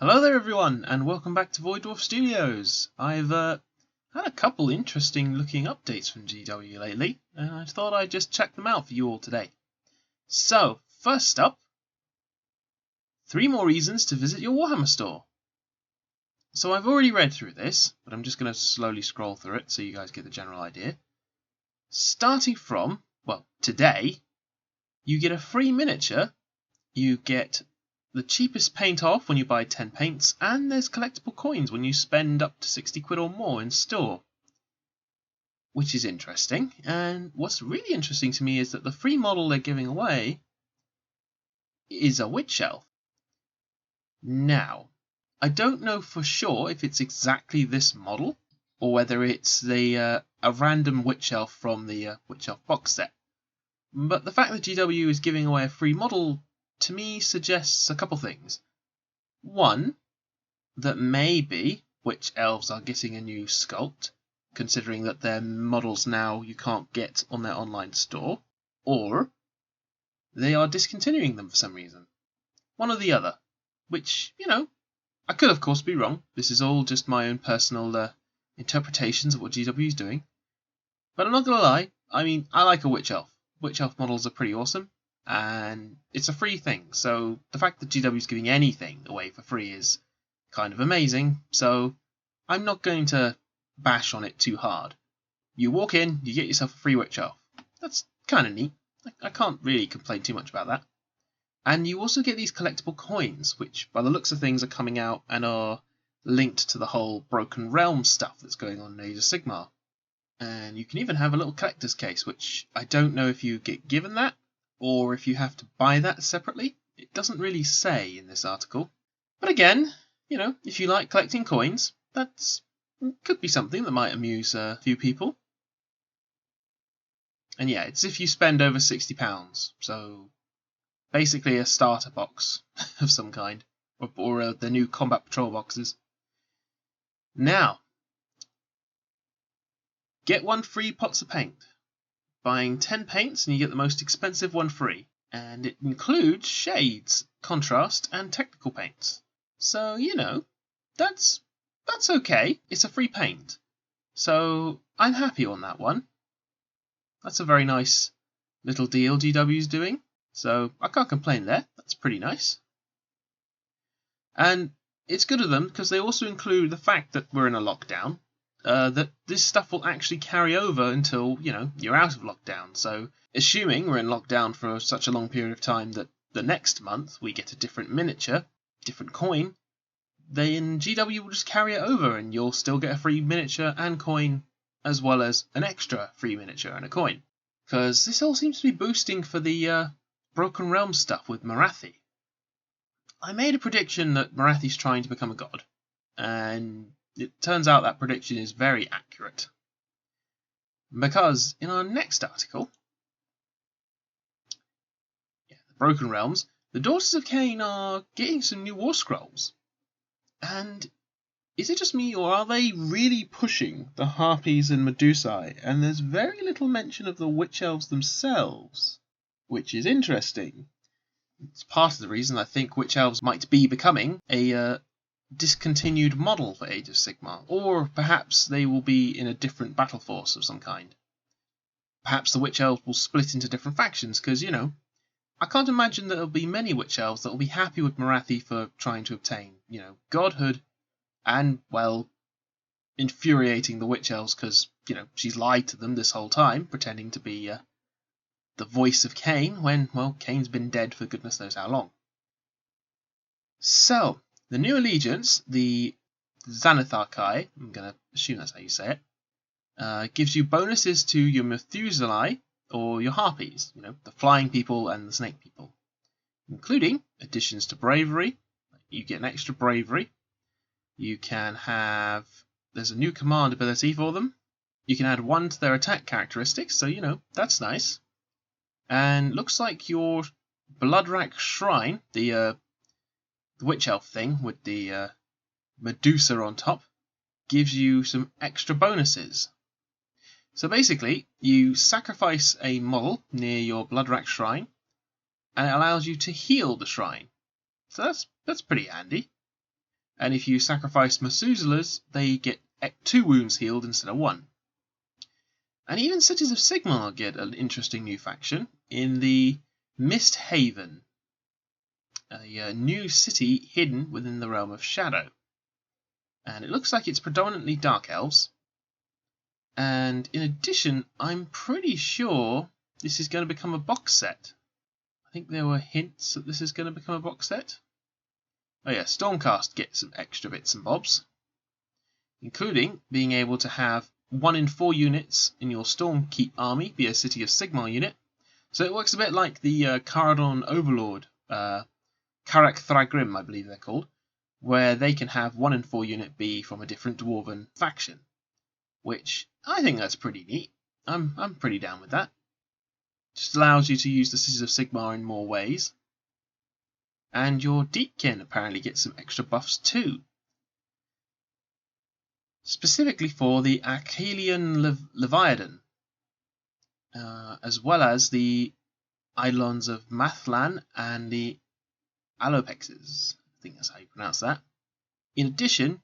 Hello there everyone, and welcome back to Void Dwarf Studios. I've had a couple interesting looking updates from GW lately, and I thought I'd just check them out for you all today. So, first up, 3 more reasons to visit your Warhammer store. So I've already read through this, but I'm just going to slowly scroll through it so you guys get the general idea. Starting from, today, you get a free miniature, you get the cheapest paint off when you buy 10 paints, and there's collectible coins when you spend up to 60 quid or more in store. Which is interesting, and what's really interesting to me is that the free model they're giving away is a witch elf. Now, I don't know for sure if it's exactly this model, or whether it's a random witch elf from the witch elf box set. But the fact that GW is giving away a free model to me suggests a couple things. One, that maybe witch elves are getting a new sculpt, considering that their models now you can't get on their online store, or they are discontinuing them for some reason. One or the other, which, I could of course be wrong. This is all just my own personal interpretations of what GW is doing. But I'm not going to lie, I like a witch elf. Witch elf models are pretty awesome. And it's a free thing, so the fact that GW is giving anything away for free is kind of amazing, so I'm not going to bash on it too hard. You walk in, you get yourself a free witch elf. That's kind of neat. I can't really complain too much about that. And you also get these collectible coins, which by the looks of things are coming out and are linked to the whole Broken Realm stuff that's going on in Age of Sigmar. And you can even have a little collector's case, which I don't know if you get given that, or if you have to buy that separately. It doesn't really say in this article. But again, if you like collecting coins, that could be something that might amuse a few people. And yeah, it's if you spend over £60, so basically a starter box of some kind, or the new Combat Patrol boxes. Now, get 1 free pots of paint. Buying 10 paints and you get the most expensive one free, and it includes shades, contrast, and technical paints. So, that's okay. It's a free paint. So, I'm happy on that one. That's a very nice little deal GW's doing. So, I can't complain there. That's pretty nice. And it's good of them because they also include the fact that we're in a lockdown. That this stuff will actually carry over until, you're out of lockdown. So, assuming we're in lockdown for such a long period of time that the next month we get a different miniature, different coin, then GW will just carry it over and you'll still get a free miniature and coin, as well as an extra free miniature and a coin. Because this all seems to be boosting for the Broken Realm stuff with Marathi. I made a prediction that Marathi's trying to become a god, and it turns out that prediction is very accurate. Because in our next article, the Broken Realms, the Daughters of Cain are getting some new war scrolls. And is it just me, or are they really pushing the Harpies and Medusae? And there's very little mention of the Witch Elves themselves, which is interesting. It's part of the reason I think Witch Elves might be becoming a discontinued model for Age of Sigmar, or perhaps they will be in a different battle force of some kind. Perhaps the Witch Elves will split into different factions, because, I can't imagine that there'll be many Witch Elves that will be happy with Marathi for trying to obtain, godhood, and, infuriating the Witch Elves because, she's lied to them this whole time, pretending to be the voice of Cain, when, Cain's been dead for goodness knows how long. So, the new allegiance, the Xanatharkai, I'm going to assume that's how you say it, gives you bonuses to your Methuselah or your Harpies, the flying people and the snake people, including additions to bravery. You get an extra bravery. You can have, there's a new command ability for them. You can add 1 to their attack characteristics, so, that's nice. And looks like your Bloodrack Shrine, the Witch Elf thing with the Medusa on top, gives you some extra bonuses. So basically, you sacrifice a model near your Bloodrack Shrine, and it allows you to heal the shrine. So that's pretty handy. And if you sacrifice Methuselahs, they get 2 wounds healed instead of 1. And even Cities of Sigmar get an interesting new faction in the Mist Haven, a new city hidden within the realm of Shadow. And it looks like it's predominantly Dark Elves. And in addition, I'm pretty sure this is going to become a box set. I think there were hints that this is going to become a box set. Oh yeah, Stormcast gets some extra bits and bobs, including being able to have 1 in 4 units in your Stormkeep army be a City of Sigmar unit. So it works a bit like the Caradon Overlord, Karak Thragrim, I believe they're called, where they can have 1 in 4 unit be from a different Dwarven faction, which I think that's pretty neat. I'm pretty down with that. Just allows you to use the Cities of Sigmar in more ways. And your Deepkin apparently gets some extra buffs too. Specifically for the Achelian Leviathan, as well as the Eidolons of Mathlan and the Alopexes. I think that's how you pronounce that. In addition,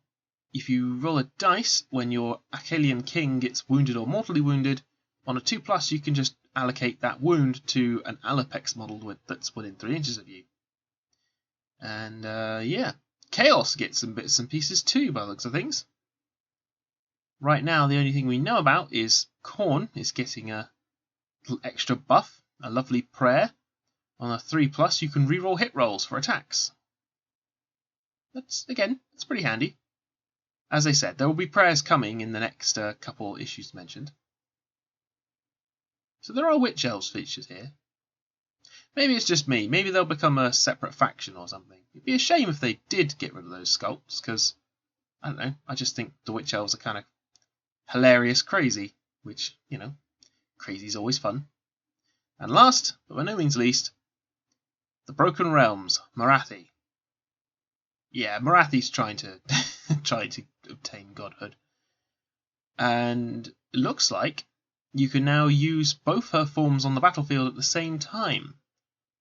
if you roll a dice when your Achelian king gets wounded or mortally wounded, on a 2+, you can just allocate that wound to an Alopex model that's within 3 inches of you. And yeah, Chaos gets some bits and pieces too, by the looks of things. Right now, the only thing we know about is Khorne is getting a little extra buff, a lovely prayer. On a 3+, you can reroll hit rolls for attacks. That's pretty handy. As I said, there will be prayers coming in the next couple issues mentioned. So there are Witch Elves features here. Maybe it's just me. Maybe they'll become a separate faction or something. It'd be a shame if they did get rid of those sculpts, because, I don't know, I just think the Witch Elves are kind of hilarious crazy, which, you know, crazy's always fun. And last, but by no means least, the Broken Realms, Marathi. Yeah, Marathi's trying to obtain godhood. And it looks like you can now use both her forms on the battlefield at the same time,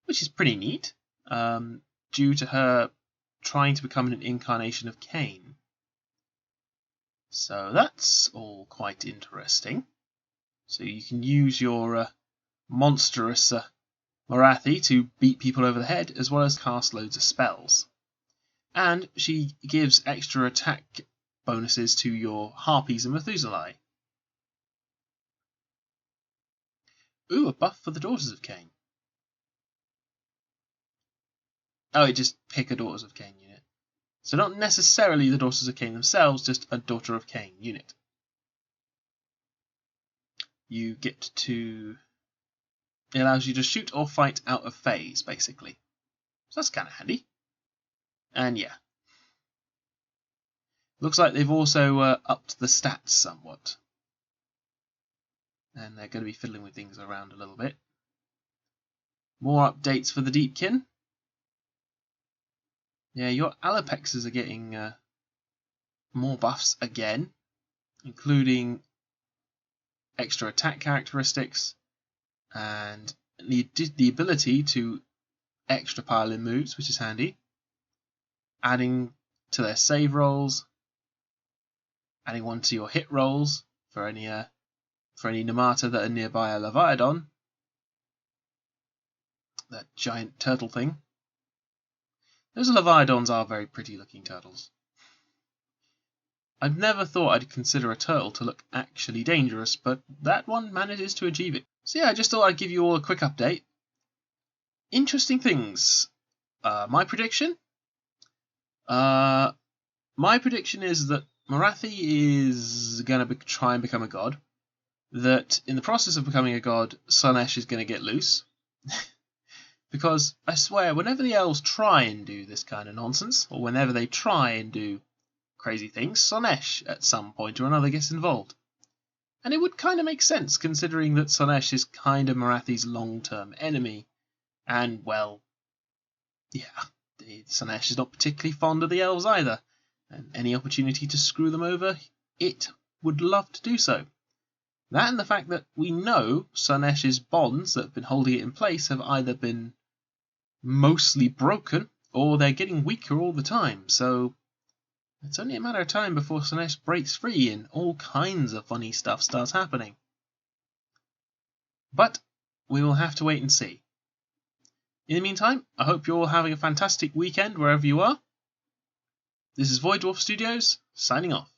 which is pretty neat, due to her trying to become an incarnation of Cain. So that's all quite interesting. So you can use your monstrous Marathi to beat people over the head, as well as cast loads of spells. And she gives extra attack bonuses to your Harpies and Methuselah. Ooh, a buff for the Daughters of Cain. Oh, it just pick a Daughters of Cain unit. So not necessarily the Daughters of Cain themselves, just a Daughter of Cain unit. You get to... It allows you to shoot or fight out of phase, basically. So that's kind of handy. And yeah. Looks like they've also upped the stats somewhat. And they're going to be fiddling with things around a little bit. More updates for the Deepkin. Yeah, your Alopexes are getting more buffs again, including extra attack characteristics and the ability to extra pile in moves, which is handy. Adding to their save rolls, adding one to your hit rolls for any Namata that are nearby a Leviathan, that giant turtle thing. Those Leviathans are very pretty looking turtles. I've never thought I'd consider a turtle to look actually dangerous, but that one manages to achieve it. So yeah, I just thought I'd give you all a quick update. Interesting things. My prediction? My prediction is that Marathi is going to try and become a god. That in the process of becoming a god, Slaanesh is going to get loose. Because I swear, whenever the elves try and do this kind of nonsense, or whenever they try and do crazy things, Slaanesh at some point or another gets involved. And it would kind of make sense, considering that Slaanesh is kind of Marathi's long-term enemy. And, well, yeah, Slaanesh is not particularly fond of the elves either. And any opportunity to screw them over, it would love to do so. That and the fact that we know Slaanesh's bonds that have been holding it in place have either been mostly broken or they're getting weaker all the time. So It's only a matter of time before Slaanesh breaks free and all kinds of funny stuff starts happening. But we will have to wait and see. In the meantime, I hope you're all having a fantastic weekend wherever you are. This is Void Dwarf Studios, signing off.